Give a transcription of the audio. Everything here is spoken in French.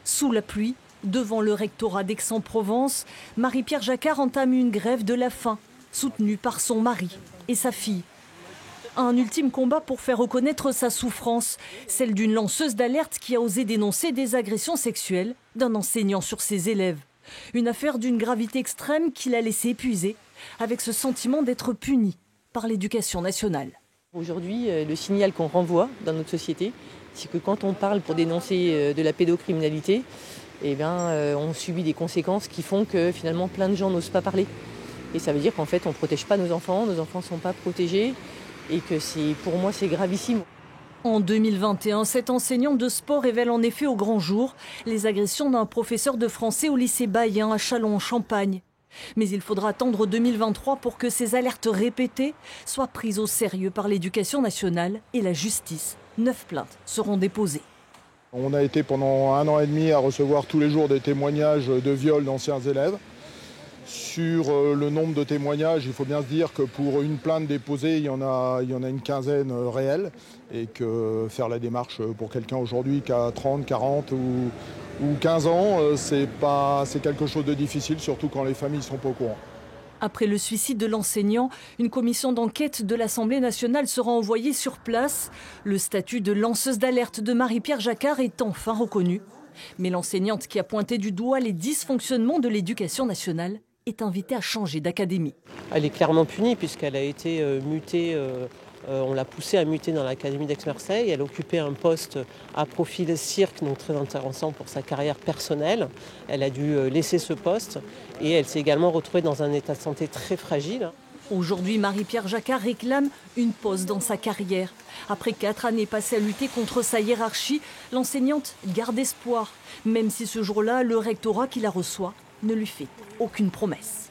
Sous la pluie, devant le rectorat d'Aix-en-Provence, Marie-Pierre Jacquard entame une grève de la faim, soutenue par son mari et sa fille. Un ultime combat pour faire reconnaître sa souffrance, celle d'une lanceuse d'alerte qui a osé dénoncer des agressions sexuelles d'un enseignant sur ses élèves. Une affaire d'une gravité extrême qui l'a laissé épuisée, avec ce sentiment d'être punie par l'éducation nationale. Aujourd'hui, le signal qu'on renvoie dans notre société, c'est que quand on parle pour dénoncer de la pédocriminalité, on subit des conséquences qui font que finalement plein de gens n'osent pas parler. Et ça veut dire qu'en fait on ne protège pas nos enfants ne sont pas protégés et que pour moi c'est gravissime. En 2021, cette enseignante de sport révèle en effet au grand jour les agressions d'un professeur de français au lycée Bayen à Châlons-en-Champagne. Mais il faudra attendre 2023 pour que ces alertes répétées soient prises au sérieux par l'éducation nationale et la justice. 9 plaintes seront déposées. On a été pendant 1 an et demi à recevoir tous les jours des témoignages de viols d'anciens élèves. Sur le nombre de témoignages, il faut bien se dire que pour une plainte déposée, il y en a une quinzaine réelles. Et que faire la démarche pour quelqu'un aujourd'hui qui a 30, 40 ou 15 ans, c'est quelque chose de difficile, surtout quand les familles ne sont pas au courant. Après le suicide de l'enseignant, une commission d'enquête de l'Assemblée nationale sera envoyée sur place. Le statut de lanceuse d'alerte de Marie-Pierre Jacquard est enfin reconnu. Mais l'enseignante qui a pointé du doigt les dysfonctionnements de l'éducation nationale est invitée à changer d'académie. Elle est clairement punie puisqu'elle a été mutée, on l'a poussée à muter dans l'académie d'Aix-Marseille. Elle occupait un poste à profil cirque, donc très intéressant pour sa carrière personnelle. Elle a dû laisser ce poste et elle s'est également retrouvée dans un état de santé très fragile. Aujourd'hui, Marie-Pierre Jacquard réclame une pause dans sa carrière. Après 4 années passées à lutter contre sa hiérarchie, l'enseignante garde espoir, même si ce jour-là, le rectorat qui la reçoit ne lui fait aucune promesse.